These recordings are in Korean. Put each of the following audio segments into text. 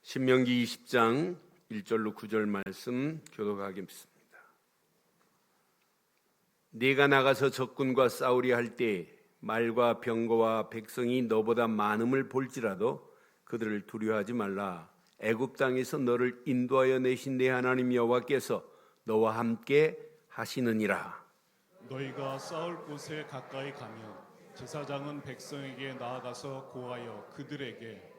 신명기 20장 1절로 9절 말씀 교독하겠습니다. 네가 나가서 적군과 싸우려 할 때 말과 병거와 백성이 너보다 많음을 볼지라도 그들을 두려워하지 말라. 애굽 땅에서 너를 인도하여 내신 네 하나님 여호와께서 너와 함께 하시느니라. 너희가 싸울 곳에 가까이 가면 제사장은 백성에게 나아가서 고하여 그들에게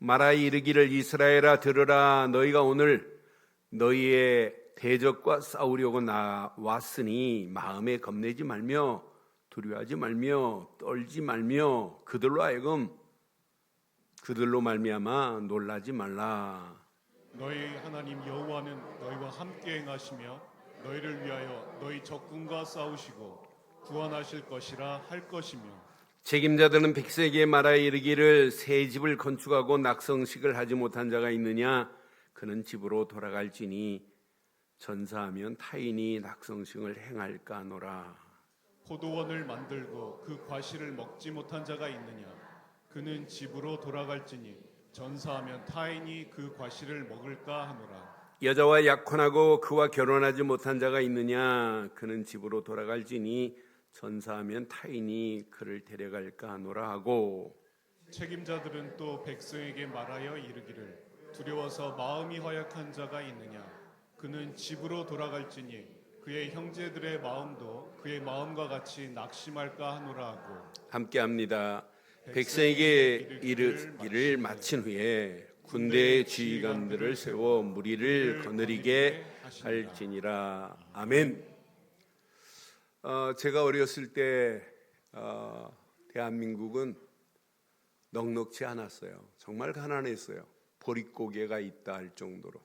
말하여 이르기를 이스라엘아 들으라. 너희가 오늘 너희의 대적과 싸우려고 나왔으니 마음에 겁내지 말며 두려워하지 말며 떨지 말며 그들로 하여금 그들로 말미암아 놀라지 말라. 너희 하나님 여호와는 너희와 함께 행하시며 너희를 위하여 너희 적군과 싸우시고 구원하실 것이라 할 것이며 책임자들은 백성에게 말하여 이르기를 새 집을 건축하고 낙성식을 하지 못한 자가 있느냐? 그는 집으로 돌아갈지니 전사하면 타인이 낙성식을 행할까 하노라. 포도원을 만들고 그 과실을 먹지 못한 자가 있느냐? 그는 집으로 돌아갈지니 전사하면 타인이 그 과실을 먹을까 하노라. 여자와 약혼하고 그와 결혼하지 못한 자가 있느냐? 그는 집으로 돌아갈지니 전사하면 타인이 그를 데려갈까 하노라 하고, 책임자들은 또 백성에게 말하여 이르기를 두려워서 마음이 허약한 자가 있느냐? 그는 집으로 돌아갈지니 그의 형제들의 마음도 그의 마음과 같이 낙심할까 하노라 하고, 함께합니다. 백성에게 이르기를 마친 후에 군대의 지휘관들을 세워 무리를 거느리게 할지니라. 아멘. 제가 어렸을 때 대한민국은 넉넉지 않았어요. 정말 가난했어요. 보릿고개가 있다 할 정도로.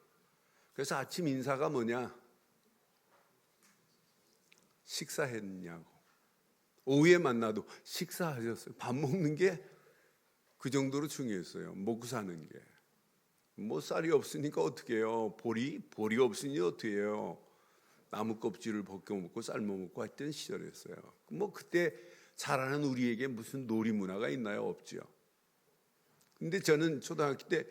그래서 아침 인사가 뭐냐? 식사했냐고. 오후에 만나도 식사하셨어요. 밥 먹는 게 그 정도로 중요했어요. 먹고 사는 게. 뭐 쌀이 없으니까 어떻게 해요? 보리 없으니 어떻게 해요? 나무 껍질을 벗겨 먹고 삶아 먹고 했던 시절이었어요. 뭐 그때 자라는 우리에게 무슨 놀이 문화가 있나요? 없죠. 근데 저는 초등학교 때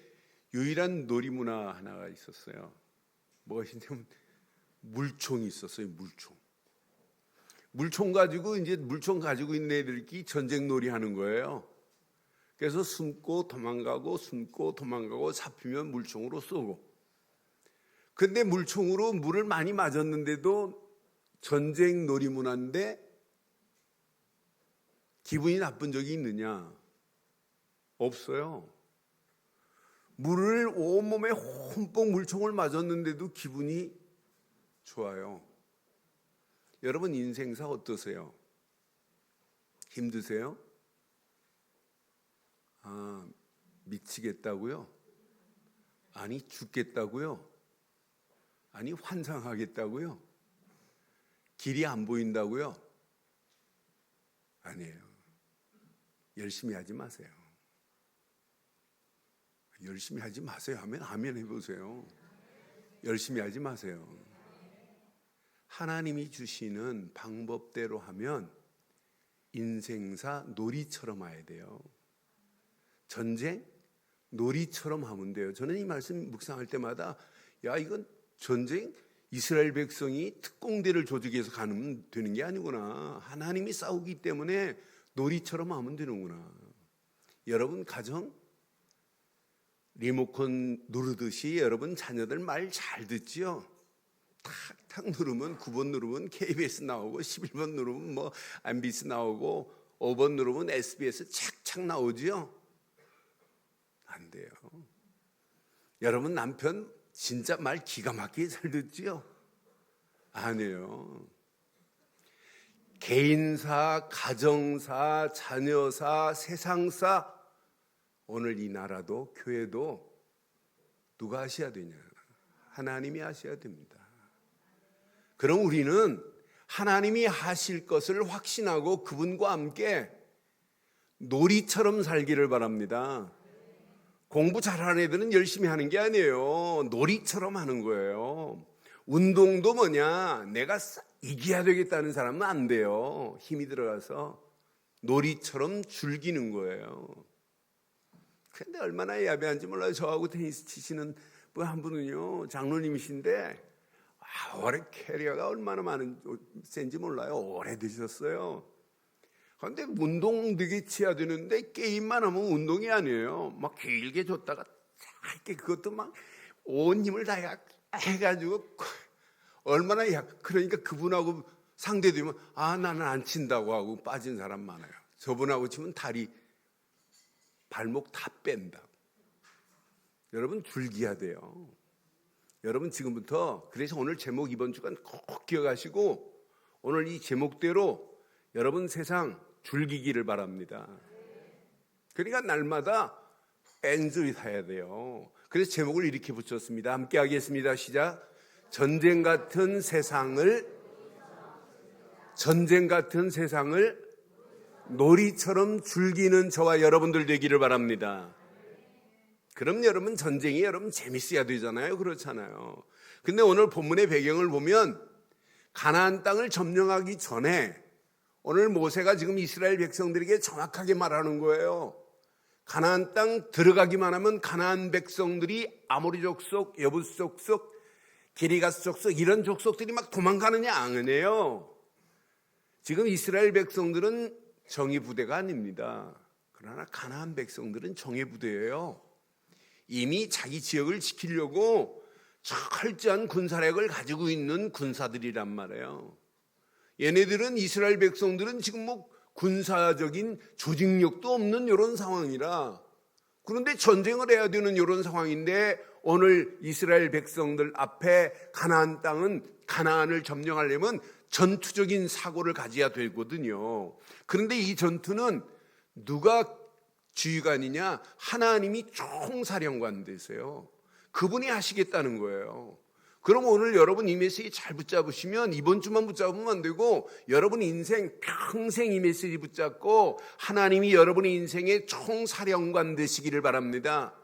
유일한 놀이 문화 하나가 있었어요. 뭐가 있냐면 물총이 있었어요. 물총 가지고 이제 물총 가지고 있는 애들끼리 전쟁 놀이 하는 거예요. 그래서 숨고 도망가고 잡히면 물총으로 쏘고. 근데 물총으로 물을 많이 맞았는데도 전쟁 놀이 문화인데 기분이 나쁜 적이 있느냐? 없어요. 물을 온몸에 홈뽕 물총을 맞았는데도 기분이 좋아요. 여러분 인생사 어떠세요? 힘드세요? 미치겠다고요? 아니 죽겠다고요? 아니 환상하겠다고요? 길이 안 보인다고요? 아니에요. 열심히 하지 마세요. 열심히 하지 마세요 하면 아멘 해보세요. 열심히 하지 마세요. 하나님이 주시는 방법대로 하면 인생사 놀이처럼 해야 돼요. 전쟁 놀이처럼 하면 돼요. 저는 이 말씀 묵상할 때마다 야 이건 전쟁 이스라엘 백성이 특공대를 조직해서 가면 되는 게 아니구나. 하나님이 싸우기 때문에 놀이처럼 하면 되는구나. 여러분 가정 리모컨 누르듯이 여러분 자녀들 말 잘 듣지요? 탁탁 누르면 9번 누르면 KBS 나오고 11번 누르면 뭐 MBC 나오고 5번 누르면 SBS 착착 나오지요? 안 돼요. 여러분 남편 진짜 말 기가 막히게 잘 듣지요? 아니에요. 개인사, 가정사, 자녀사, 세상사 오늘 이 나라도 교회도 누가 하셔야 되냐? 하나님이 하셔야 됩니다. 그럼 우리는 하나님이 하실 것을 확신하고 그분과 함께 놀이처럼 살기를 바랍니다. 공부 잘하는 애들은 열심히 하는 게 아니에요. 놀이처럼 하는 거예요. 운동도 뭐냐? 내가 이겨야 되겠다는 사람은 안 돼요. 힘이 들어가서 놀이처럼 즐기는 거예요. 근데 얼마나 야비한지 몰라요. 저하고 테니스 치시는 분 한 분은요, 장로님이신데 올해 캐리어가 얼마나 센지 몰라요. 오래 드셨어요. 그런데 운동 되게 치야 되는데 게임만 하면 운동이 아니에요. 막 길게 줬다가 짧게 그것도 막 온 힘을 다 해가지고 얼마나 그러니까 그분하고 상대되면 나는 안 친다고 하고 빠진 사람 많아요. 저분하고 치면 다리 발목 다 뺀다. 여러분 줄기야 돼요. 여러분 지금부터 그래서 오늘 제목 이번 주간 꼭 기억하시고 오늘 이 제목대로 여러분 세상 줄기기를 바랍니다. 그러니까 날마다 엔조이해야 돼요. 그래서 제목을 이렇게 붙였습니다. 함께 하겠습니다. 시작. 전쟁 같은 세상을 놀이처럼 즐기는 저와 여러분들 되기를 바랍니다. 그럼 여러분 전쟁이 여러분 재밌어야 되잖아요. 그렇잖아요. 근데 오늘 본문의 배경을 보면 가나안 땅을 점령하기 전에 오늘 모세가 지금 이스라엘 백성들에게 정확하게 말하는 거예요. 가나안 땅 들어가기만 하면 가나안 백성들이 아모리 족속, 여부스 족속, 기리가스 족속 이런 족속들이 막 도망가느냐 아니에요. 지금 이스라엘 백성들은 정예 부대가 아닙니다. 그러나 가나안 백성들은 정예 부대예요. 이미 자기 지역을 지키려고 철저한 군사력을 가지고 있는 군사들이란 말이에요. 얘네들은 이스라엘 백성들은 지금 뭐 군사적인 조직력도 없는 이런 상황이라 그런데 전쟁을 해야 되는 이런 상황인데 오늘 이스라엘 백성들 앞에 가나안 땅은 가나안을 점령하려면 전투적인 사고를 가져야 되거든요. 그런데 이 전투는 누가 지휘관이냐? 하나님이 총사령관 되세요. 그분이 하시겠다는 거예요. 그럼 오늘 여러분 이 메시지 잘 붙잡으시면 이번 주만 붙잡으면 안 되고 여러분 인생 평생 이 메시지 붙잡고 하나님이 여러분의 인생의 총사령관 되시기를 바랍니다.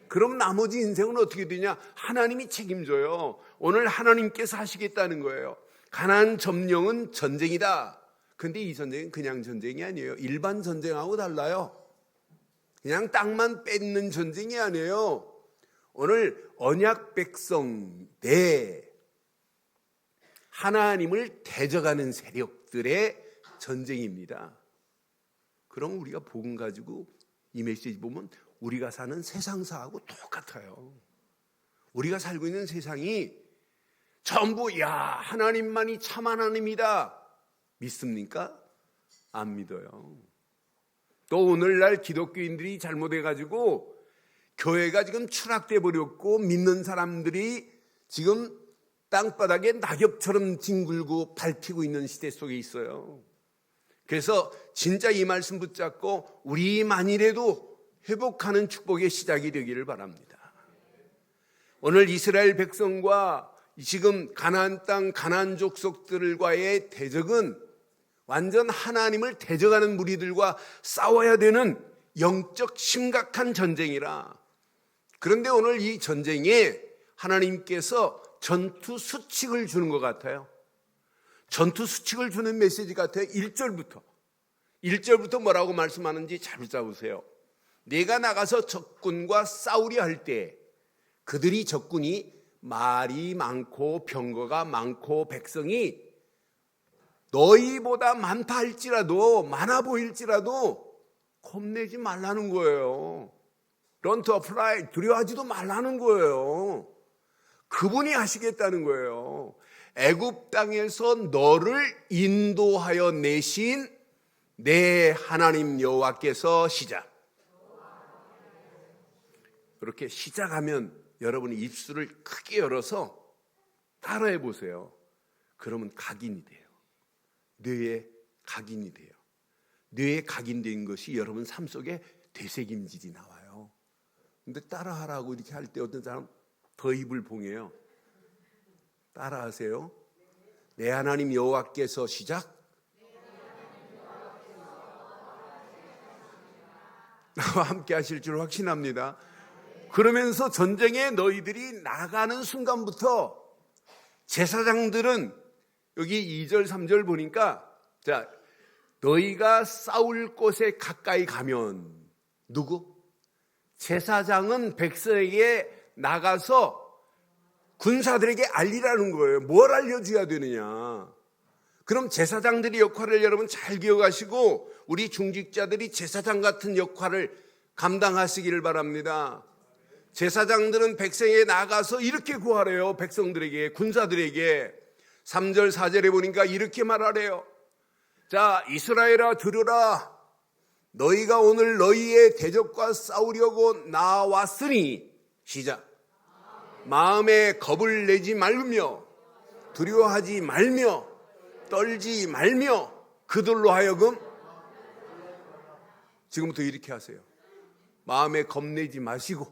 그럼 나머지 인생은 어떻게 되냐? 하나님이 책임져요. 오늘 하나님께서 하시겠다는 거예요. 가나안 점령은 전쟁이다. 근데 이 전쟁은 그냥 전쟁이 아니에요. 일반 전쟁하고 달라요. 그냥 땅만 뺏는 전쟁이 아니에요. 오늘 언약 백성 대 하나님을 대적하는 세력들의 전쟁입니다. 그럼 우리가 복음 가지고 이 메시지 보면 우리가 사는 세상사하고 똑같아요. 우리가 살고 있는 세상이 전부 하나님만이 참 하나님이다 믿습니까? 안 믿어요. 또 오늘날 기독교인들이 잘못해가지고 교회가 지금 추락돼 버렸고 믿는 사람들이 지금 땅바닥에 낙엽처럼 뒹굴고 밟히고 있는 시대 속에 있어요. 그래서 진짜 이 말씀 붙잡고 우리만이라도 회복하는 축복의 시작이 되기를 바랍니다. 오늘 이스라엘 백성과 지금 가나안 땅 가나안 족속들과의 대적은 완전 하나님을 대적하는 무리들과 싸워야 되는 영적 심각한 전쟁이라. 그런데 오늘 이 전쟁에 하나님께서 전투 수칙을 주는 것 같아요. 전투 수칙을 주는 메시지 같아요. 1절부터 뭐라고 말씀하는지 잘 붙잡으세요. 내가 나가서 적군과 싸우려 할 때 그들이 적군이 말이 많고 병거가 많고 백성이 너희보다 많다 할지라도 많아 보일지라도 겁내지 말라는 거예요. Don't apply, 두려워하지도 말라는 거예요. 그분이 하시겠다는 거예요. 애굽 땅에서 너를 인도하여 내신 내 하나님 여호와께서 시작. 그렇게 시작하면 여러분이 입술을 크게 열어서 따라해 보세요. 그러면 각인이 돼요. 뇌에 각인이 돼요. 뇌에 각인된 것이 여러분 삶 속에 되새김질이 나와요. 근데 따라하라고 이렇게 할 때 어떤 사람 더 입을 봉해요. 따라하세요. 내 하나님 여호와께서 시작. 나와 함께 하실 줄 확신합니다. 그러면서 전쟁에 너희들이 나가는 순간부터 제사장들은 여기 2절 3절 보니까 자, 너희가 싸울 곳에 가까이 가면 누구? 제사장은 백성에게 나가서 군사들에게 알리라는 거예요. 뭘 알려줘야 되느냐. 그럼 제사장들의 역할을 여러분 잘 기억하시고 우리 중직자들이 제사장 같은 역할을 감당하시기를 바랍니다. 제사장들은 백성에게 나가서 이렇게 구하래요. 백성들에게, 군사들에게. 3절 4절에 보니까 이렇게 말하래요. 자, 이스라엘아 들으라. 너희가 오늘 너희의 대적과 싸우려고 나왔으니 시작. 마음에 겁을 내지 말며 두려워하지 말며 떨지 말며 그들로 하여금 지금부터 이렇게 하세요. 마음에 겁내지 마시고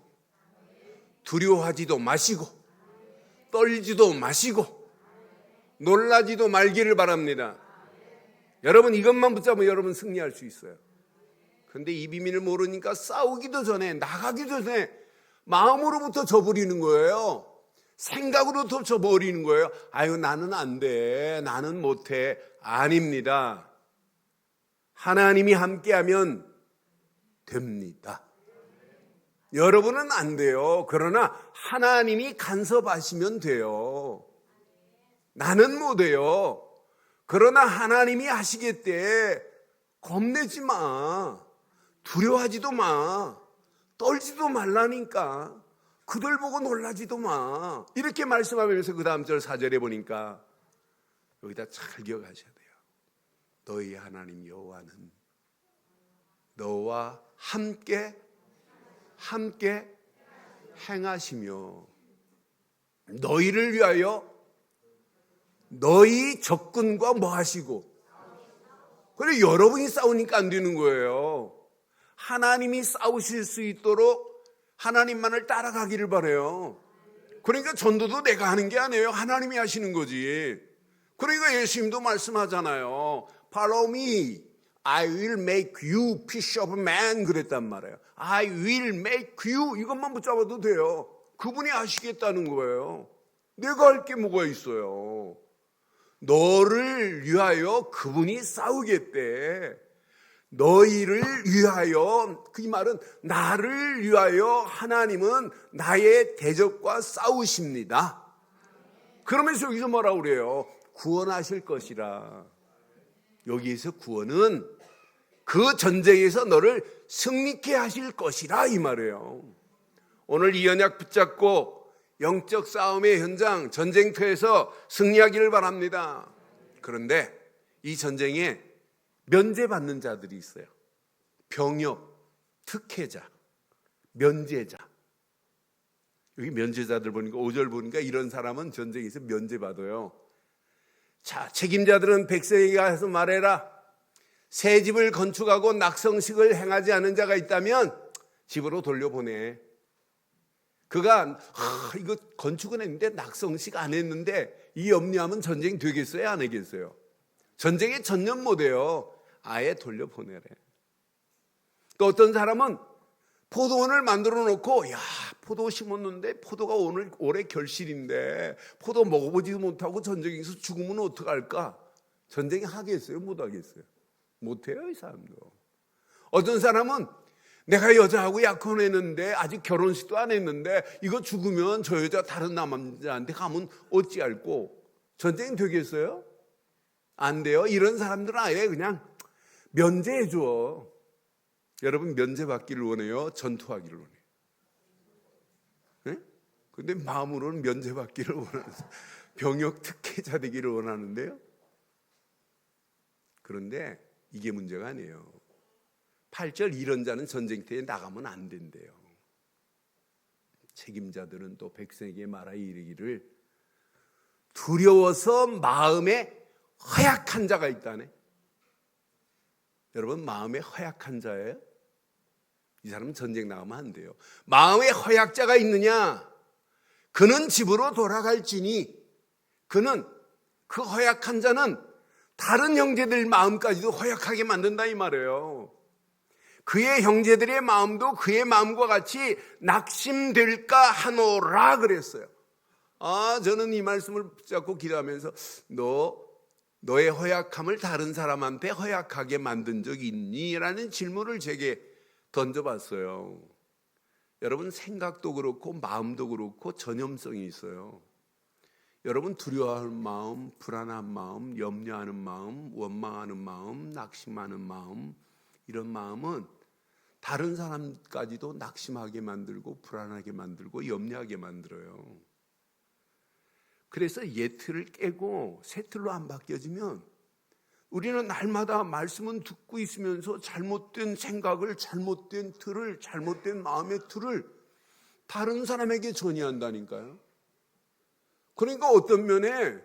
두려워하지도 마시고 떨지도 마시고 놀라지도 말기를 바랍니다. 여러분 이것만 붙잡으면 여러분 승리할 수 있어요. 그런데 이 비밀을 모르니까 싸우기도 전에 나가기도 전에 마음으로부터 져버리는 거예요. 생각으로부터 져버리는 거예요. 아유 나는 안 돼. 나는 못해. 아닙니다. 하나님이 함께하면 됩니다. 여러분은 안 돼요. 그러나 하나님이 간섭하시면 돼요. 나는 못해요. 그러나 하나님이 하시겠대. 겁내지 마. 두려워하지도 마. 떨지도 말라니까. 그들 보고 놀라지도 마. 이렇게 말씀하면서 그 다음 절 4절에 보니까 여기다 잘 기억하셔야 돼요. 너희 하나님 여호와는 너와 함께 행하시며 너희를 위하여 너희 적군과 뭐 하시고. 그래 여러분이 싸우니까 안 되는 거예요. 하나님이 싸우실 수 있도록 하나님만을 따라가기를 바라요. 그러니까 전도도 내가 하는 게 아니에요. 하나님이 하시는 거지. 그러니까 예수님도 말씀하잖아요. Follow me. I will make you fish of men 그랬단 말이에요. I will make you 이것만 붙잡아도 돼요. 그분이 하시겠다는 거예요. 내가 할 게 뭐가 있어요. 너를 위하여 그분이 싸우겠대. 너희를 위하여, 그 말은 나를 위하여 하나님은 나의 대적과 싸우십니다. 그러면서 여기서 뭐라고 그래요? 구원하실 것이라. 여기에서 구원은 그 전쟁에서 너를 승리케 하실 것이라 이 말이에요. 오늘 이 언약 붙잡고 영적 싸움의 현장, 전쟁터에서 승리하기를 바랍니다. 그런데 이 전쟁에 면제받는 자들이 있어요. 병역, 특혜자, 면제자. 여기 면제자들 보니까 5절 보니까 이런 사람은 전쟁에서 면제받아요. 자, 책임자들은 백성에게 가서 말해라. 새 집을 건축하고 낙성식을 행하지 않은 자가 있다면 집으로 돌려보내. 그가 이거 건축은 했는데 낙성식 안 했는데 이 염려하면 전쟁 되겠어요? 안 하겠어요? 전쟁에 전념 못해요. 아예 돌려보내래. 또 어떤 사람은 포도원을 만들어 놓고 야 포도 심었는데 포도가 올해 결실인데 포도 먹어보지도 못하고 전쟁에서 죽으면 어떡할까? 전쟁에 하겠어요? 못 하겠어요? 못해요 이 사람도. 어떤 사람은 내가 여자하고 약혼했는데 아직 결혼식도 안 했는데 이거 죽으면 저 여자 다른 남자한테 가면 어찌할꼬? 전쟁 되겠어요? 안 돼요. 이런 사람들은 아예 그냥 면제해줘. 여러분 면제받기를 원해요? 전투하기를 원해요? 네? 근데 마음으로는 면제받기를 원하면서 병역 특혜자 되기를 원하는데요. 그런데 이게 문제가 아니에요. 8절 이런 자는 전쟁터에 나가면 안 된대요. 책임자들은 또 백성에게 말하여 이르기를 두려워서 마음에 허약한 자가 있다네. 여러분 마음에 허약한 자예요? 이 사람은 전쟁 나가면 안 돼요. 마음에 허약자가 있느냐? 그는 집으로 돌아갈지니 그는 그 허약한 자는 다른 형제들 마음까지도 허약하게 만든다 이 말이에요. 그의 형제들의 마음도 그의 마음과 같이 낙심될까 하노라 그랬어요. 저는 이 말씀을 붙잡고 기도하면서 너의 허약함을 다른 사람한테 허약하게 만든 적이 있니? 라는 질문을 제게 던져봤어요. 그랬더니 그 사람이 뭐라고 그랬어요? 내 허약함을 다른 사람한테 허약하게 만든 적이 있니? 라는 질문을 제게 던져봤어요. 그랬더니 그 사람이 뭐라고 그랬어요? 내 허약함을 다른 사람한테 허약하게 만든 적이 있니? 라는 질문을 제게 던져봤어요. 여러분 생각도 그렇고 마음도 그렇고 전염성이 있어요. 여러분 두려워하는 마음, 불안한 마음, 염려하는 마음, 원망하는 마음, 낙심하는 마음, 이런 마음은 다른 사람까지도 낙심하게 만들고 불안하게 만들고 염려하게 만들어요. 그래서 옛 틀을 깨고 새 틀로 안 바뀌어지면 우리는 날마다 말씀은 듣고 있으면서 잘못된 생각을, 잘못된 틀을, 잘못된 마음의 틀을 다른 사람에게 전이한다니까요. 그러니까 어떤 면에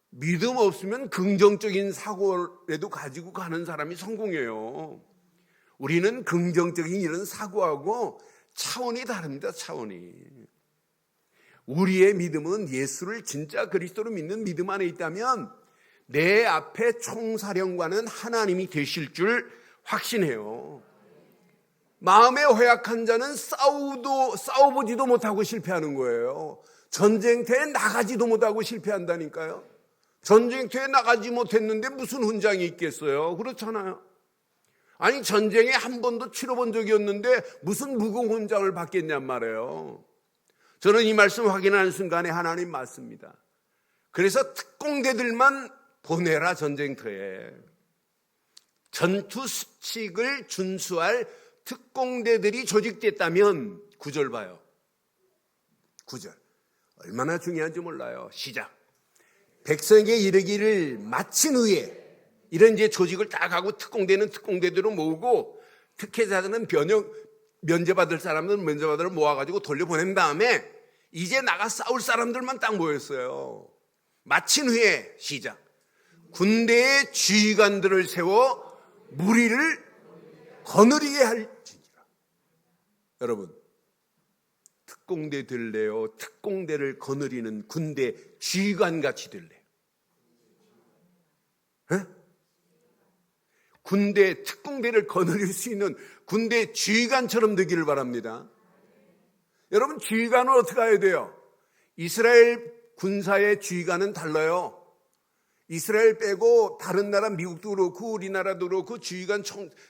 믿음 없으면 긍정적인 사고라도 가지고 가는 사람이 성공해요. 우리는 긍정적인 이런 사고하고 차원이 다릅니다. 차원이. 우리의 믿음은 예수를 진짜 그리스도로 믿는 믿음 안에 있다면 내 앞에 총사령관은 하나님이 되실 줄 확신해요. 마음에 허약한 자는 싸워보지도 못하고 실패하는 거예요. 전쟁터에 나가지도 못하고 실패한다니까요. 전쟁터에 나가지 못했는데 무슨 훈장이 있겠어요? 그렇잖아요. 아니 전쟁에 한 번도 치러본 적이 없는데 무슨 무공훈장을 받겠냔 말이에요. 저는 이 말씀 확인하는 순간에 하나님 맞습니다. 그래서 특공대들만 보내라 전쟁터에. 전투 수칙을 준수할 특공대들이 조직됐다면 9절 봐요. 9절. 얼마나 중요한지 몰라요. 시작. 백성에게 이르기를 마친 후에 이런 이제 조직을 딱 하고 특공대는 특공대대로 모으고 특혜자들은 면제받을 사람들은 면제받으러 모아가지고 돌려보낸 다음에 이제 나가 싸울 사람들만 딱 모였어요. 마친 후에 시작. 군대의 지휘관들을 세워 무리를 거느리게 할지니라. 여러분 특공대 될래요? 특공대를 거느리는 군대 지휘관 같이 될래요? 군대 특공대를 거느릴 수 있는 군대 지휘관처럼 되기를 바랍니다. 여러분 지휘관은 어떻게 해야 돼요? 이스라엘 군사의 지휘관은 달라요. 이스라엘 빼고 다른 나라 미국도 그렇고 우리나라도 그렇고 지휘관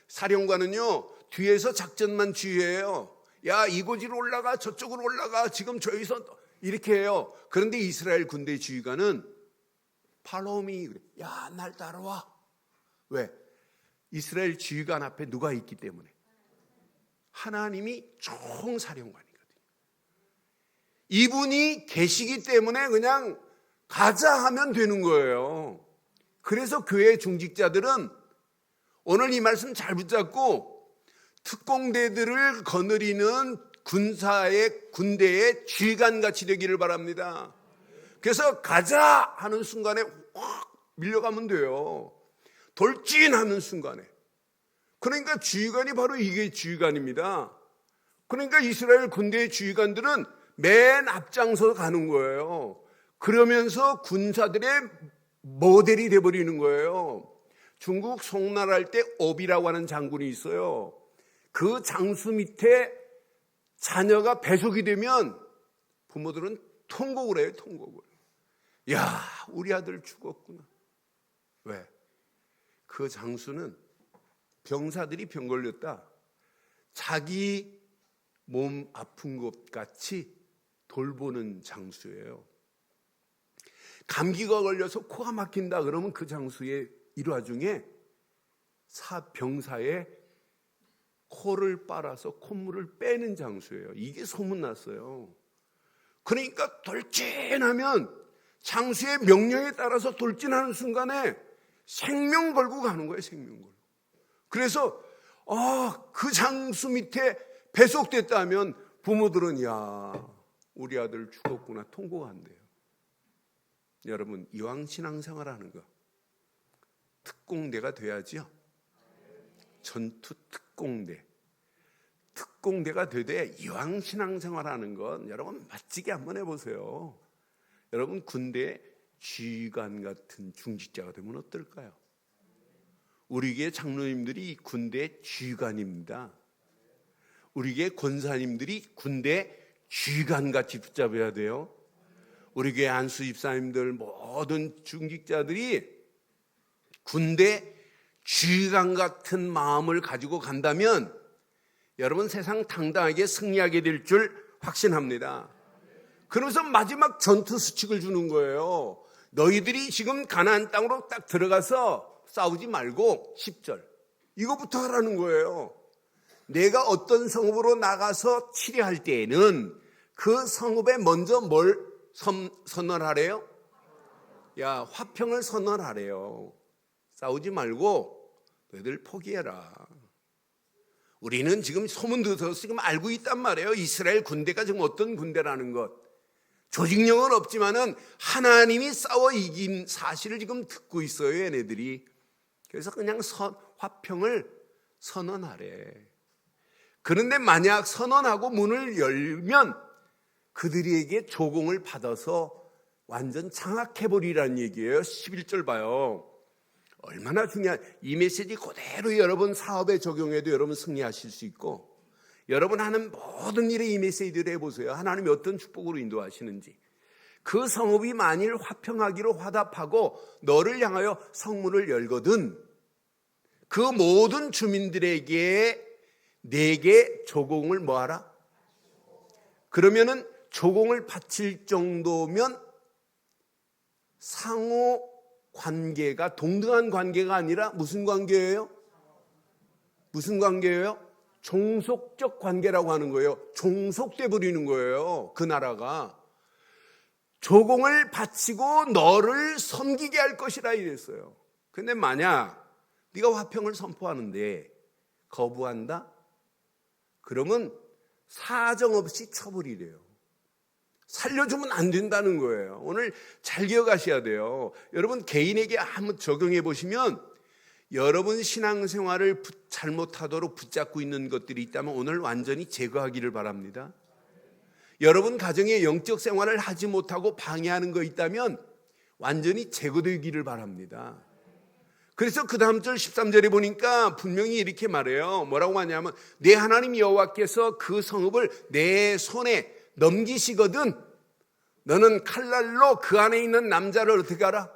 사령관은요 뒤에서 작전만 지휘해요. 야 이곳으로 올라가 저쪽으로 올라가 지금 저기서 이렇게 해요. 그런데 이스라엘 군대 지휘관은 팔로미 야 날 따라와. 왜? 이스라엘 지휘관 앞에 누가 있기 때문에 하나님이 총사령관이거든요. 이분이 계시기 때문에 그냥 가자 하면 되는 거예요. 그래서 교회 중직자들은 오늘 이 말씀 잘 붙잡고 특공대들을 거느리는 군대의 지휘관같이 되기를 바랍니다. 그래서 가자 하는 순간에 확 밀려가면 돼요. 돌진하는 순간에. 그러니까 지휘관이 바로 이게 지휘관입니다. 그러니까 이스라엘 군대의 지휘관들은 맨 앞장서 가는 거예요. 그러면서 군사들의 모델이 돼버리는 거예요. 중국 송나라할 때 업이라고 하는 장군이 있어요. 그 장수 밑에 자녀가 배속이 되면 부모들은 통곡을 해요. 통곡을. 야 우리 아들 죽었구나. 왜? 그 장수는 병사들이 병 걸렸다. 자기 몸 아픈 것 같이 돌보는 장수예요. 감기가 걸려서 코가 막힌다 그러면 그 장수의 일화 중에 병사의 코를 빨아서 콧물을 빼는 장수예요. 이게 소문났어요. 그러니까 돌진하면 장수의 명령에 따라서 돌진하는 순간에 생명 걸고 가는 거예요. 생명 걸고. 그래서 그 장수 밑에 배속됐다면 부모들은 야 우리 아들 죽었구나 통곡한대요. 여러분 이왕 신앙생활하는 거 특공대가 돼야지요. 전투 특공대가 되되 이왕 신앙생활하는 건 여러분 멋지게 한번 해보세요. 여러분 군대 지휘관 같은 중직자가 되면 어떨까요? 우리 교회 장로님들이 군대 지휘관입니다. 우리 교회 권사님들이 군대 지휘관같이 붙잡아야 돼요. 우리 교회 안수 집사님들 모든 중직자들이 군대 지휘관 같은 마음을 가지고 간다면 여러분 세상 당당하게 승리하게 될 줄 확신합니다. 그러면서 마지막 전투 수칙을 주는 거예요. 너희들이 지금 가나안 땅으로 딱 들어가서 싸우지 말고 10절 이거부터 하라는 거예요. 내가 어떤 성읍으로 나가서 치료할 때에는 그 성읍에 먼저 뭘 선언하래요? 야, 화평을 선언하래요. 싸우지 말고 너희들 포기해라. 우리는 지금 소문 들어서 지금 알고 있단 말이에요. 이스라엘 군대가 지금 어떤 군대라는 것. 조직력은 없지만은 하나님이 싸워 이긴 사실을 지금 듣고 있어요, 얘네들이. 그래서 그냥 화평을 선언하래. 그런데 만약 선언하고 문을 열면 그들에게 조공을 받아서 완전 장악해버리라는 얘기예요. 11절 봐요. 얼마나 중요한, 이 메시지 그대로 여러분 사업에 적용해도 여러분 승리하실 수 있고, 여러분 하는 모든 일에 이 메시지를 해보세요. 하나님이 어떤 축복으로 인도하시는지. 그 성읍이 만일 화평하기로 화답하고 너를 향하여 성문을 열거든 그 모든 주민들에게 내게 조공을 뭐하라? 그러면은 조공을 바칠 정도면 상호 관계가 동등한 관계가 아니라 무슨 관계예요? 무슨 관계예요? 종속적 관계라고 하는 거예요. 종속돼 버리는 거예요. 그 나라가. 조공을 바치고 너를 섬기게 할 것이라 이랬어요. 근데 만약 네가 화평을 선포하는데 거부한다? 그러면 사정없이 처벌이래요. 살려주면 안 된다는 거예요. 오늘 잘 기억하셔야 돼요. 여러분 개인에게 한번 적용해 보시면 여러분 신앙생활을 잘못하도록 붙잡고 있는 것들이 있다면 오늘 완전히 제거하기를 바랍니다. 여러분 가정의 영적 생활을 하지 못하고 방해하는 거 있다면 완전히 제거되기를 바랍니다. 그래서 그 다음 절 13절에 보니까 분명히 이렇게 말해요. 뭐라고 하냐면 내 하나님 여호와께서 그 성읍을 내 손에 넘기시거든 너는 칼날로 그 안에 있는 남자를 어떻게 하라?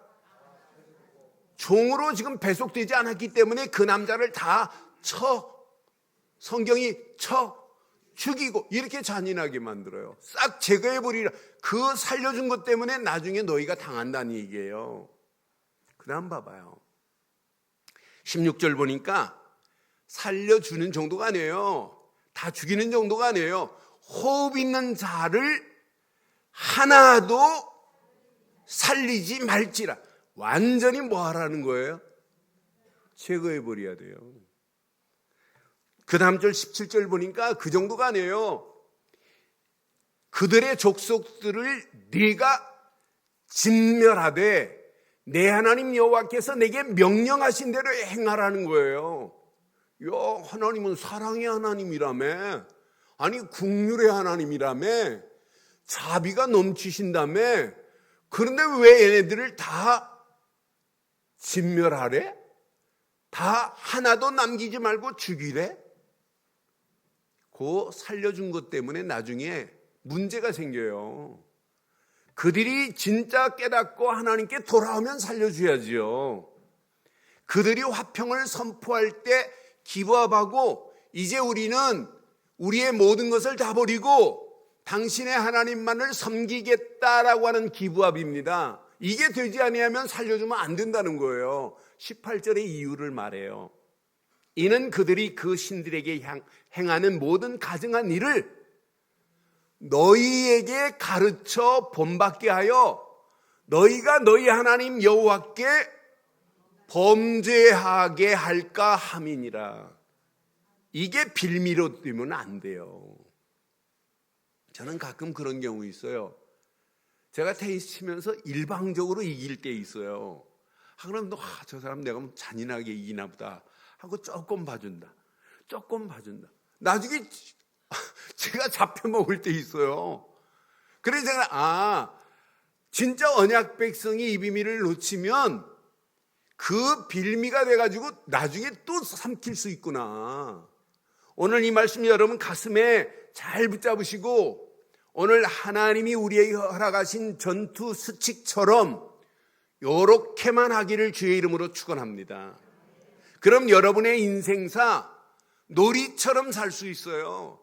종으로 지금 배속되지 않았기 때문에 그 남자를 다 성경이 죽이고 이렇게 잔인하게 만들어요. 싹 제거해버리라. 그 살려준 것 때문에 나중에 너희가 당한다는 얘기예요. 그 다음 봐봐요. 16절 보니까 살려주는 정도가 아니에요. 다 죽이는 정도가 아니에요. 호흡 있는 자를 하나도 살리지 말지라. 완전히 뭐 하라는 거예요? 제거해버려야 돼요. 그 다음 절 17절 보니까 그 정도가 아니에요. 그들의 족속들을 네가 진멸하되 내 하나님 여호와께서 내게 명령하신 대로 행하라는 거예요. 야, 하나님은 사랑의 하나님이라며, 아니 긍휼의 하나님이라며, 자비가 넘치신다며. 그런데 왜 얘네들을 다 진멸하래? 다 하나도 남기지 말고 죽이래? 그 살려준 것 때문에 나중에 문제가 생겨요. 그들이 진짜 깨닫고 하나님께 돌아오면 살려줘야지요. 그들이 화평을 선포할 때 기부합하고 이제 우리는 우리의 모든 것을 다 버리고 당신의 하나님만을 섬기겠다라고 하는 기부합입니다. 이게 되지 아니하면 살려주면 안 된다는 거예요. 18절의 이유를 말해요. 이는 그들이 그 신들에게 행하는 모든 가증한 일을 너희에게 가르쳐 본받게 하여 너희가 너희 하나님 여호와께 범죄하게 할까 함이니라. 이게 빌미로 되면 안 돼요. 저는 가끔 그런 경우 있어요. 제가 테니스 치면서 일방적으로 이길 때 있어요. 그럼 저 사람 내가 잔인하게 이기나 보다 하고 조금 봐준다. 나중에 제가 잡혀먹을 때 있어요. 그래서 제가 진짜 언약 백성이 이 비밀을 놓치면 그 빌미가 돼가지고 나중에 또 삼킬 수 있구나. 오늘 이 말씀 여러분 가슴에 잘 붙잡으시고 오늘 하나님이 우리에게 허락하신 전투 수칙처럼 요렇게만 하기를 주의 이름으로 축원합니다. 그럼 여러분의 인생사 놀이처럼 살 수 있어요.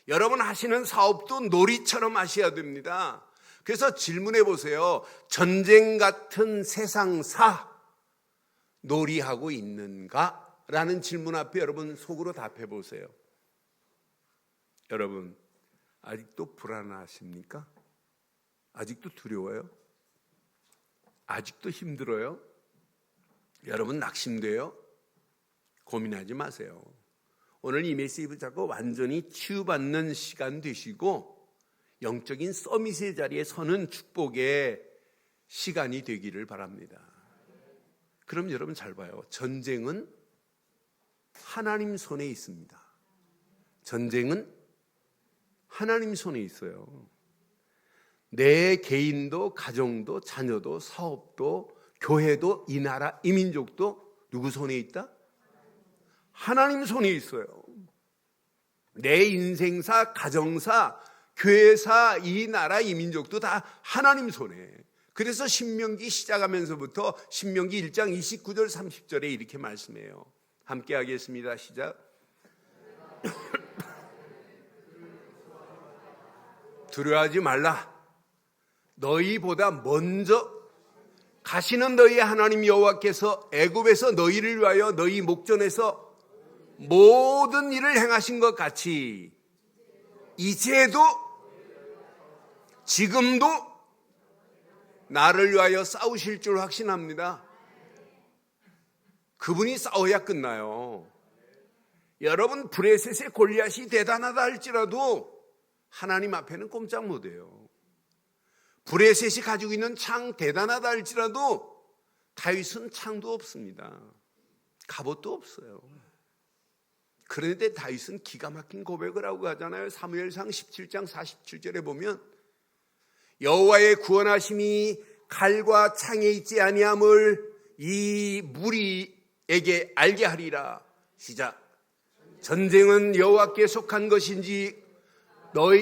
여러분 하시는 사업도 놀이처럼 하셔야 됩니다. 그래서 질문해 보세요. 전쟁 같은 세상사 놀이하고 있는가? 라는 질문 앞에 여러분 속으로 답해 보세요. 여러분 아직도 불안하십니까? 아직도 두려워요? 아직도 힘들어요? 여러분 낙심돼요? 고민하지 마세요. 오늘 이 메시지 붙잡고 완전히 치유받는 시간 되시고 영적인 서밋의 자리에 서는 축복의 시간이 되기를 바랍니다. 그럼 여러분 잘 봐요. 전쟁은 하나님 손에 있습니다. 전쟁은 하나님 손에 있어요. 내 개인도 가정도 자녀도 사업도 교회도 이 나라 이 민족도 누구 손에 있다? 하나님 손에 있어요. 내 인생사 가정사 교회사 이 나라 이 민족도 다 하나님 손에. 그래서 신명기 시작하면서부터 신명기 1장 29절 30절에 이렇게 말씀해요. 함께 하겠습니다. 시작. 두려워하지 말라. 너희보다 먼저 가시는 너희 하나님 여호와께서 애굽에서 너희를 위하여 너희 목전에서 모든 일을 행하신 것 같이 이제도 지금도 나를 위하여 싸우실 줄 확신합니다. 그분이 싸워야 끝나요. 여러분 브레셋의 골리앗이 대단하다 할지라도 하나님 앞에는 꼼짝 못해요. 브레셋이 가지고 있는 창 대단하다 할지라도 다윗은 창도 없습니다. 갑옷도 없어요. 그런데 다윗은 기가 막힌 고백을 하고 가잖아요. 사무엘상 17장 47절에 보면 여호와의 구원하심이 칼과 창에 있지 아니함을 이 무리에게 알게 하리라. 시작. 전쟁은 여호와께 속한 것인지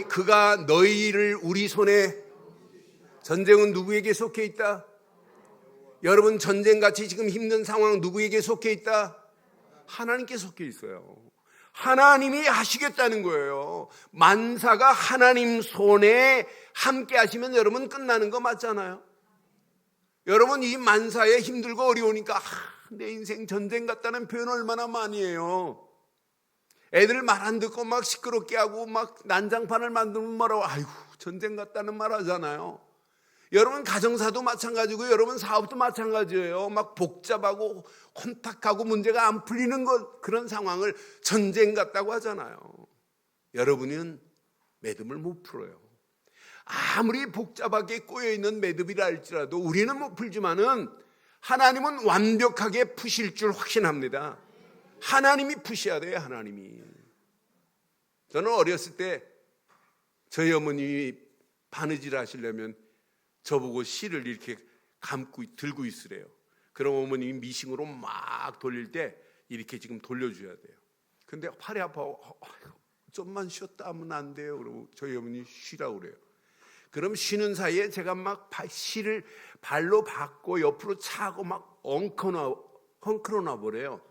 그가 너희를 우리 손에. 전쟁은 누구에게 속해 있다? 여러분 전쟁같이 지금 힘든 상황 누구에게 속해 있다? 하나님께 속해 있어요. 하나님이 하시겠다는 거예요. 만사가 하나님 손에 함께 하시면 여러분 끝나는 거 맞잖아요. 여러분 이 만사에 힘들고 어려우니까 내 인생 전쟁 같다는 표현 얼마나 많이 해요. 애들 말 안 듣고 막 시끄럽게 하고 막 난장판을 만들면 뭐라고 아이고 전쟁 같다는 말 하잖아요. 여러분 가정사도 마찬가지고 여러분 사업도 마찬가지예요. 막 복잡하고 혼탁하고 문제가 안 풀리는 그런 상황을 전쟁 같다고 하잖아요. 여러분은 매듭을 못 풀어요. 아무리 복잡하게 꼬여있는 매듭이라 할지라도 우리는 못 풀지만은 하나님은 완벽하게 푸실 줄 확신합니다. 하나님이 푸셔야 돼요. 하나님이. 저는 어렸을 때 저희 어머님이 바느질 하시려면 저보고 실을 이렇게 감고 들고 있으래요. 그럼 어머님이 미싱으로 막 돌릴 때 이렇게 지금 돌려줘야 돼요. 근데 팔이 아파서 좀만 쉬었다 하면 안 돼요. 그러고 저희 어머니 쉬라고 그래요. 그럼 쉬는 사이에 제가 막 실을 발로 받고 옆으로 차고 막 헝클어놔 버려요.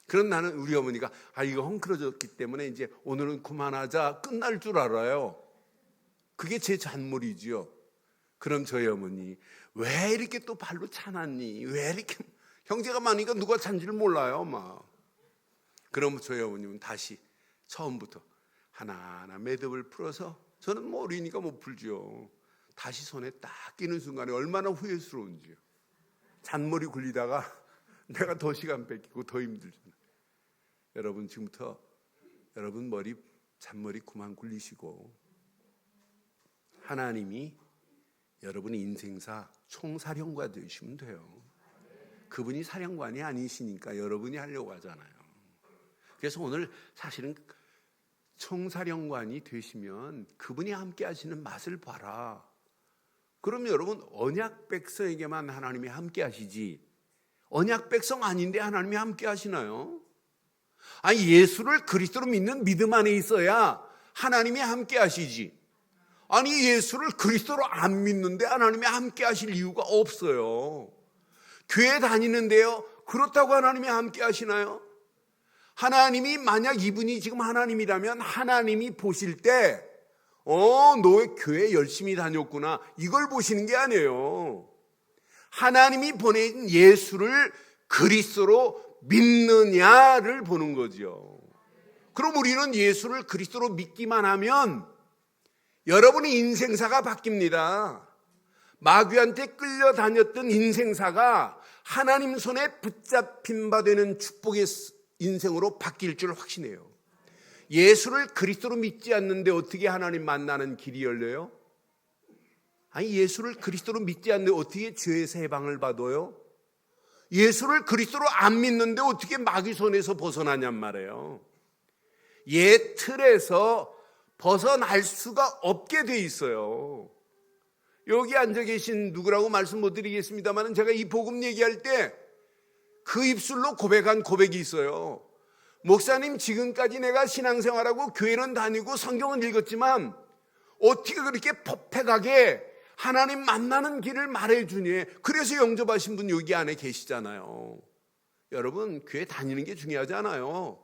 그럼 나는 우리 어머니가 이거 헝클어졌기 때문에 이제 오늘은 그만하자 끝날 줄 알아요. 그게 제 잔머리지요. 그럼 저희 어머니 왜 이렇게 또 발로 차놨니? 왜 이렇게 형제가 많으니까 누가 찬지를 몰라요 막. 그럼 저희 어머님은 다시 처음부터 하나하나 매듭을 풀어서 저는 뭐 어리니까 못 풀죠. 다시 손에 딱 끼는 순간에 얼마나 후회스러운지요. 잔머리 굴리다가 내가 더 시간 뺏기고 더 힘들잖아요. 여러분 지금부터 여러분 잔머리 그만 굴리시고 하나님이 여러분의 인생사 총사령관 되시면 돼요. 그분이 사령관이 아니시니까 여러분이 하려고 하잖아요. 그래서 오늘 사실은 총사령관이 되시면 그분이 함께 하시는 맛을 봐라. 그럼 여러분 언약 백성에게만 하나님이 함께 하시지 언약 백성 아닌데 하나님이 함께 하시나요? 예수를 그리스도로 믿는 믿음 안에 있어야 하나님이 함께 하시지. 예수를 그리스도로 안 믿는데 하나님이 함께 하실 이유가 없어요. 교회 다니는데요. 그렇다고 하나님이 함께 하시나요? 하나님이 만약 이분이 지금 하나님이라면 하나님이 보실 때 너 왜 교회 열심히 다녔구나 이걸 보시는 게 아니에요. 하나님이 보낸 예수를 그리스도로 믿느냐를 보는 거죠. 그럼 우리는 예수를 그리스도로 믿기만 하면 여러분의 인생사가 바뀝니다. 마귀한테 끌려다녔던 인생사가 하나님 손에 붙잡힌 바 되는 축복의 인생으로 바뀔 줄 확신해요. 예수를 그리스도로 믿지 않는데 어떻게 하나님 만나는 길이 열려요? 아니, 예수를 그리스도로 믿지 않는데 어떻게 죄에서 해방을 받아요? 예수를 그리스도로 안 믿는데 어떻게 마귀 손에서 벗어나냔 말이에요. 옛 틀에서 벗어날 수가 없게 돼 있어요. 여기 앉아 계신 누구라고 말씀 못 드리겠습니다만 제가 이 복음 얘기할 때 그 입술로 고백한 고백이 있어요. 목사님, 지금까지 내가 신앙생활하고 교회는 다니고 성경은 읽었지만 어떻게 그렇게 퍼펙하게 하나님 만나는 길을 말해주니? 그래서 영접하신 분 여기 안에 계시잖아요. 여러분, 교회 다니는 게 중요하지 않아요.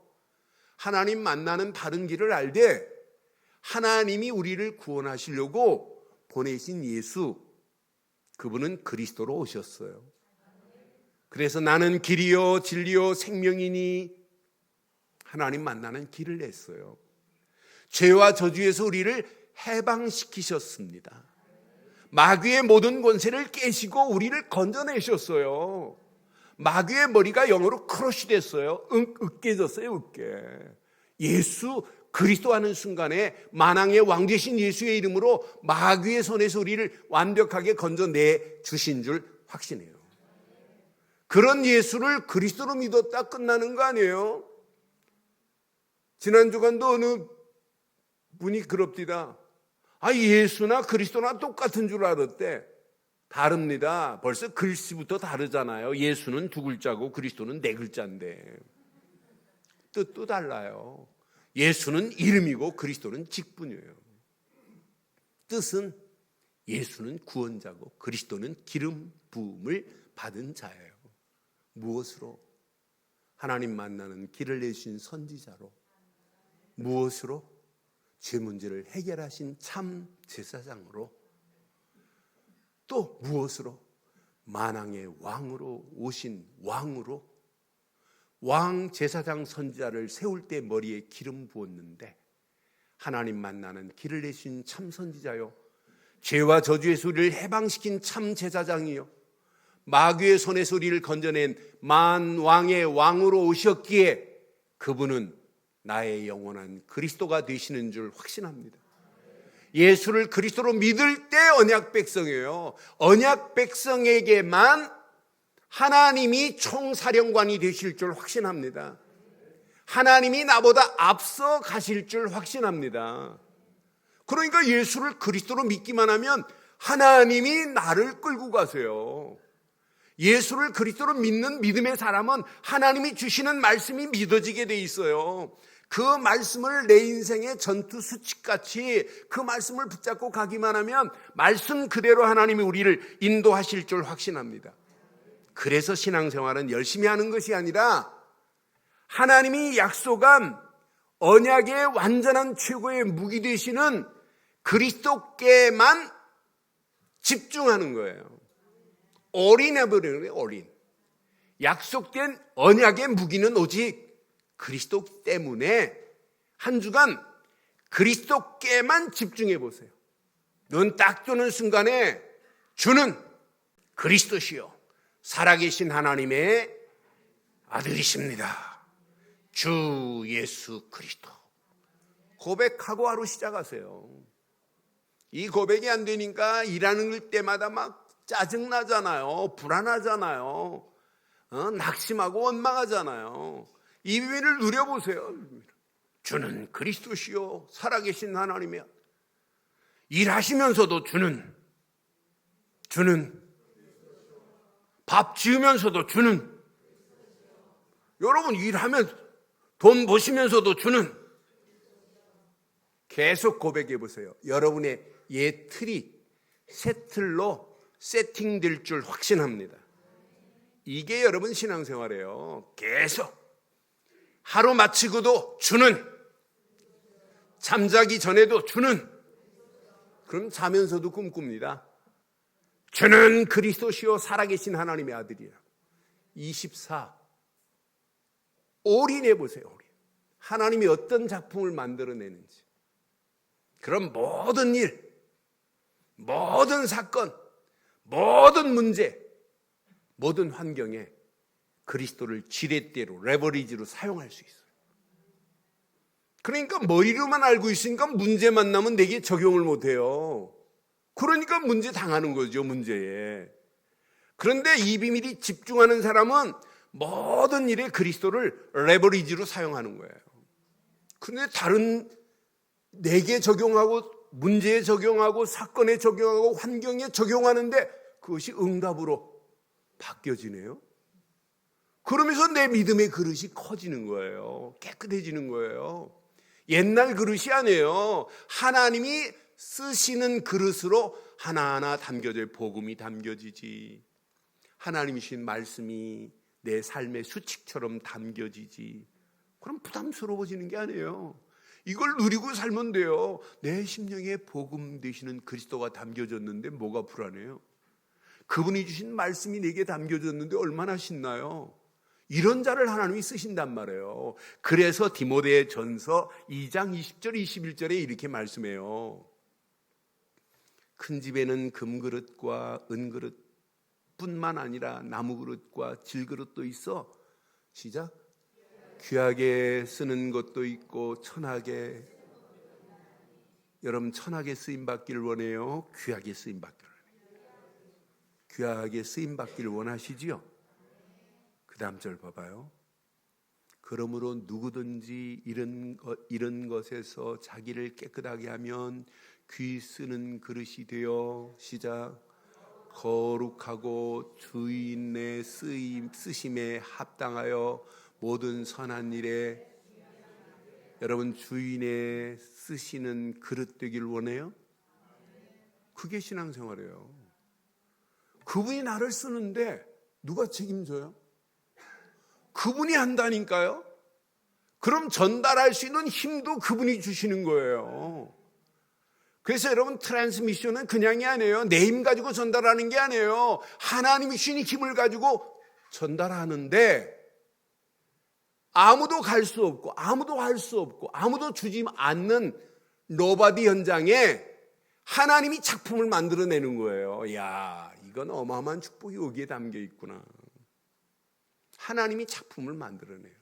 하나님 만나는 바른 길을 알되 하나님이 우리를 구원하시려고 보내신 예수, 그분은 그리스도로 오셨어요. 그래서 나는 길이요 진리요 생명이니 하나님 만나는 길을 냈어요. 죄와 저주에서 우리를 해방시키셨습니다. 마귀의 모든 권세를 깨시고 우리를 건져내셨어요. 마귀의 머리가 영어로 크러쉬 됐어요. 으깨졌어요. 으깨. 예수 그리스도 하는 순간에 만왕의 왕 되신 예수의 이름으로 마귀의 손에서 우리를 완벽하게 건져내 주신 줄 확신해요. 그런 예수를 그리스도로 믿었다 끝나는 거 아니에요? 지난 주간도 어느 분이 그럽디다. 예수나 그리스도나 똑같은 줄 알았대. 다릅니다. 벌써 글씨부터 다르잖아요. 예수는 두 글자고 그리스도는 네 글자인데 뜻도 달라요. 예수는 이름이고 그리스도는 직분이에요. 뜻은 예수는 구원자고 그리스도는 기름 부음을 받은 자예요. 무엇으로? 하나님 만나는 길을 내신 선지자로. 무엇으로? 죄 문제를 해결하신 참 제사장으로. 또 무엇으로? 만왕의 왕으로 오신 왕으로. 왕 제사장 선지자를 세울 때 머리에 기름 부었는데 하나님 만나는 길을 내신 참 선지자요, 죄와 저주에서 우리를 해방시킨 참 제사장이요, 마귀의 손에서 우리를 건져낸 만왕의 왕으로 오셨기에 그분은 나의 영원한 그리스도가 되시는 줄 확신합니다. 예수를 그리스도로 믿을 때 언약 백성이에요. 언약 백성에게만 하나님이 총사령관이 되실 줄 확신합니다. 하나님이 나보다 앞서 가실 줄 확신합니다. 그러니까 예수를 그리스도로 믿기만 하면 하나님이 나를 끌고 가세요. 예수를 그리스도로 믿는 믿음의 사람은 하나님이 주시는 말씀이 믿어지게 돼 있어요. 그 말씀을 내 인생의 전투 수칙같이 그 말씀을 붙잡고 가기만 하면 말씀 그대로 하나님이 우리를 인도하실 줄 확신합니다. 그래서 신앙생활은 열심히 하는 것이 아니라 하나님이 약속한 언약의 완전한 최고의 무기 되시는 그리스도께만 집중하는 거예요. 올인해버리는 거예요. 올인. 약속된 언약의 무기는 오직 그리스도 때문에 한 주간 그리스도께만 집중해 보세요. 눈 딱 뜨는 순간에 주는 그리스도시요 살아계신 하나님의 아들이십니다. 주 예수 그리스도. 고백하고 하루 시작하세요. 이 고백이 안 되니까 일하는 때마다 막 짜증나잖아요. 불안하잖아요. 낙심하고 원망하잖아요. 이 비밀을 누려보세요. 주는 그리스도시요 살아계신 하나님이야. 일하시면서도 주는 밥 지으면서도 주는, 여러분 일하면 돈 버시면서도 주는, 계속 고백해 보세요. 여러분의 옛 틀이 새 틀로 세팅될 줄 확신합니다. 이게 여러분 신앙생활이에요. 계속 하루 마치고도 주는, 잠자기 전에도 주는, 그럼 자면서도 꿈꿉니다. 주는 그리스도시요 살아계신 하나님의 아들이야. 24 올인해 보세요. 올인. 하나님이 어떤 작품을 만들어내는지. 그럼 모든 일, 모든 사건, 모든 문제, 모든 환경에 그리스도를 지렛대로, 레버리지로 사용할 수 있어요. 그러니까 머리로만 알고 있으니까 문제 만나면 내게 적용을 못해요. 그러니까 문제 당하는 거죠, 문제에. 그런데 이 비밀이 집중하는 사람은 모든 일에 그리스도를 레버리지로 사용하는 거예요. 그런데 다른 내게 적용하고 문제에 적용하고 사건에 적용하고 환경에 적용하는데 그것이 응답으로 바뀌어지네요. 그러면서 내 믿음의 그릇이 커지는 거예요. 깨끗해지는 거예요. 옛날 그릇이 아니에요. 하나님이 쓰시는 그릇으로 하나하나 담겨져, 복음이 담겨지지. 하나님이 주신 말씀이 내 삶의 수칙처럼 담겨지지. 그럼 부담스러워지는 게 아니에요. 이걸 누리고 살면 돼요. 내 심령에 복음 되시는 그리스도가 담겨졌는데 뭐가 불안해요? 그분이 주신 말씀이 내게 담겨졌는데 얼마나 신나요? 이런 자를 하나님이 쓰신단 말이에요. 그래서 디모데 전서 2장 20절 21절에 이렇게 말씀해요. 큰 집에는 금그릇과 은그릇 뿐만 아니라 나무그릇과 질그릇도 있어. 시작. 귀하게 쓰는 것도 있고 천하게. 여러분 천하게 쓰임받기를 원해요? 귀하게 쓰임받기를 원해요? 귀하게 쓰임받기를 원하시지요? 그 다음 절 봐봐요. 그러므로 누구든지 이런 것에서 자기를 깨끗하게 하면 귀 쓰는 그릇이 되어 시작. 거룩하고 주인의 쓰심에 합당하여 모든 선한 일에. 여러분 주인의 쓰시는 그릇 되길 원해요? 그게 신앙생활이에요. 그분이 나를 쓰는데 누가 책임져요? 그분이 한다니까요. 그럼 전달할 수 있는 힘도 그분이 주시는 거예요. 그래서 여러분 트랜스미션은 그냥이 아니에요. 내 힘 가지고 전달하는 게 아니에요. 하나님이 주신 힘을 가지고 전달하는데 아무도 갈 수 없고 아무도 할 수 없고 아무도 주지 않는 노바디 현장에 하나님이 작품을 만들어내는 거예요. 야, 이건 어마어마한 축복이 여기에 담겨 있구나. 하나님이 작품을 만들어내요.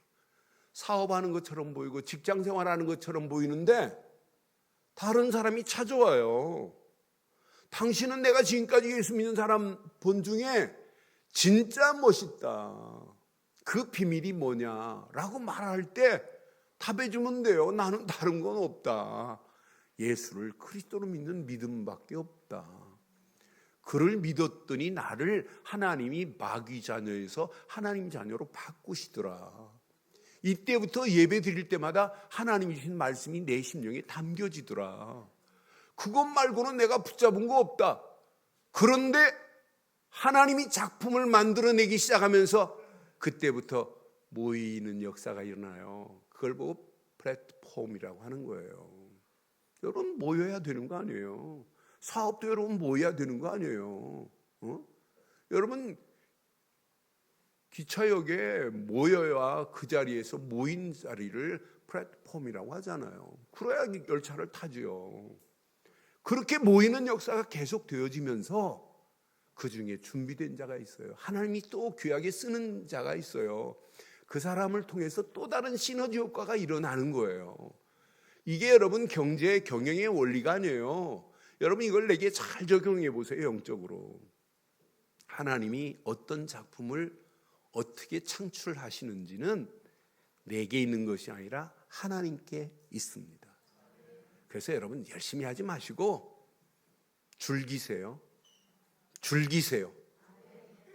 사업하는 것처럼 보이고 직장생활하는 것처럼 보이는데 다른 사람이 찾아와요. 당신은 내가 지금까지 예수 믿는 사람 본 중에 진짜 멋있다. 그 비밀이 뭐냐라고 말할 때 답해주면 돼요. 나는 다른 건 없다. 예수를 그리스도로 믿는 믿음밖에 없다. 그를 믿었더니 나를 하나님이 마귀 자녀에서 하나님 자녀로 바꾸시더라. 이때부터 예배 드릴 때마다 하나님이 주신 말씀이 내 심령에 담겨지더라. 그것 말고는 내가 붙잡은 거 없다. 그런데 하나님이 작품을 만들어내기 시작하면서 그때부터 모이는 역사가 일어나요. 그걸 보고 플랫폼이라고 하는 거예요. 여러분 모여야 되는 거 아니에요. 사업도 여러분 모여야 되는 거 아니에요. 여러분 기차역에 모여야 그 자리에서 모인 자리를 플랫폼이라고 하잖아요. 그래야 열차를 타지요. 그렇게 모이는 역사가 계속 되어지면서 그 중에 준비된 자가 있어요. 하나님이 또 귀하게 쓰는 자가 있어요. 그 사람을 통해서 또 다른 시너지 효과가 일어나는 거예요. 이게 여러분 경제 경영의 원리가 아니에요. 여러분 이걸 내게 잘 적용해 보세요. 영적으로. 하나님이 어떤 작품을 어떻게 창출하시는지는 내게 있는 것이 아니라 하나님께 있습니다. 그래서 여러분 열심히 하지 마시고 즐기세요. 즐기세요.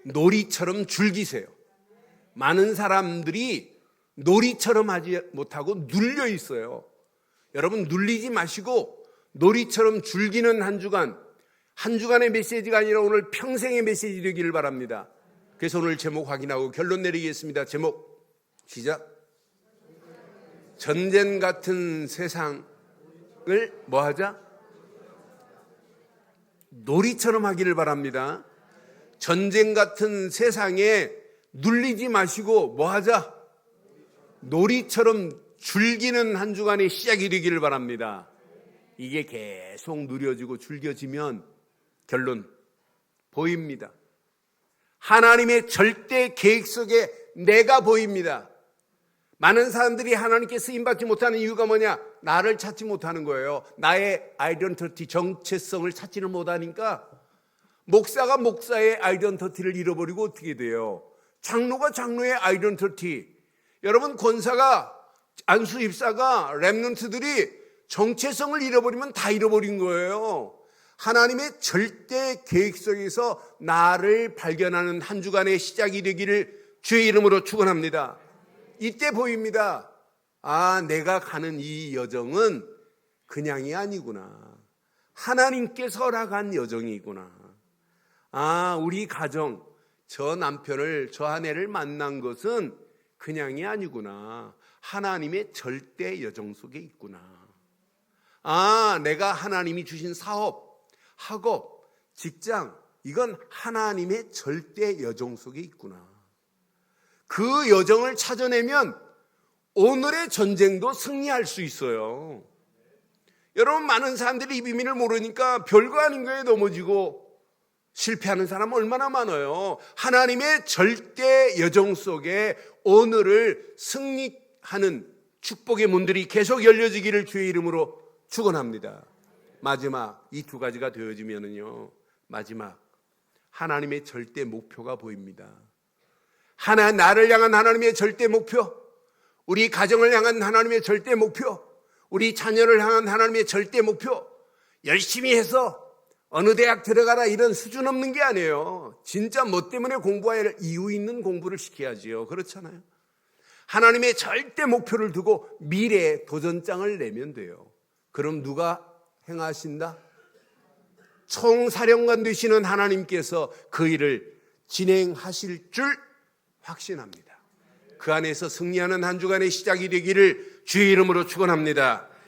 놀이처럼 즐기세요. 많은 사람들이 놀이처럼 하지 못하고 눌려 있어요. 여러분 눌리지 마시고 놀이처럼 즐기는 한 주간의 메시지가 아니라 오늘 평생의 메시지 되기를 바랍니다. 그래서 오늘 제목 확인하고 결론 내리겠습니다. 제목 시작. 전쟁 같은 세상을 뭐 하자? 놀이처럼 하기를 바랍니다. 전쟁 같은 세상에 눌리지 마시고 뭐 하자? 놀이처럼 즐기는 한 주간의 시작이 되기를 바랍니다. 이게 계속 누려지고 즐겨지면 결론 보입니다. 하나님의 절대 계획 속에 내가 보입니다. 많은 사람들이 하나님께 쓰임받지 못하는 이유가 뭐냐? 나를 찾지 못하는 거예요. 나의 아이덴티티, 정체성을 찾지를 못하니까 목사가 목사의 아이덴티티를 잃어버리고 어떻게 돼요? 장로가 장로의 아이덴티티, 여러분 권사가, 안수 입사가, 렘넌트들이 정체성을 잃어버리면 다 잃어버린 거예요. 하나님의 절대 계획 속에서 나를 발견하는 한 주간의 시작이 되기를 주의 이름으로 축원합니다. 이때 보입니다. 아, 내가 가는 이 여정은 그냥이 아니구나. 하나님께서 허락한 여정이구나. 아, 우리 가정, 저 남편을, 저 아내를 만난 것은 그냥이 아니구나. 하나님의 절대 여정 속에 있구나. 아, 내가 하나님이 주신 사업, 학업, 직장, 이건 하나님의 절대 여정 속에 있구나. 그 여정을 찾아내면 오늘의 전쟁도 승리할 수 있어요. 여러분, 많은 사람들이 이 비밀을 모르니까 별거 아닌 거에 넘어지고 실패하는 사람 얼마나 많아요. 하나님의 절대 여정 속에 오늘을 승리하는 축복의 문들이 계속 열려지기를 주의 이름으로 축원합니다. 마지막 이 두 가지가 되어지면은요, 마지막 하나님의 절대 목표가 보입니다. 나를 향한 하나님의 절대 목표, 우리 가정을 향한 하나님의 절대 목표, 우리 자녀를 향한 하나님의 절대 목표, 열심히 해서 어느 대학 들어가라 이런 수준 없는 게 아니에요. 진짜 뭐 때문에 공부해야 할 이유 있는 공부를 시켜야지요. 그렇잖아요. 하나님의 절대 목표를 두고 미래에 도전장을 내면 돼요. 그럼 누가 행하신다? 총사령관 되시는 하나님께서 그 일을 진행하실 줄 확신합니다. 그 안에서 승리하는 한 주간의 시작이 되기를 주의 이름으로 축원합니다.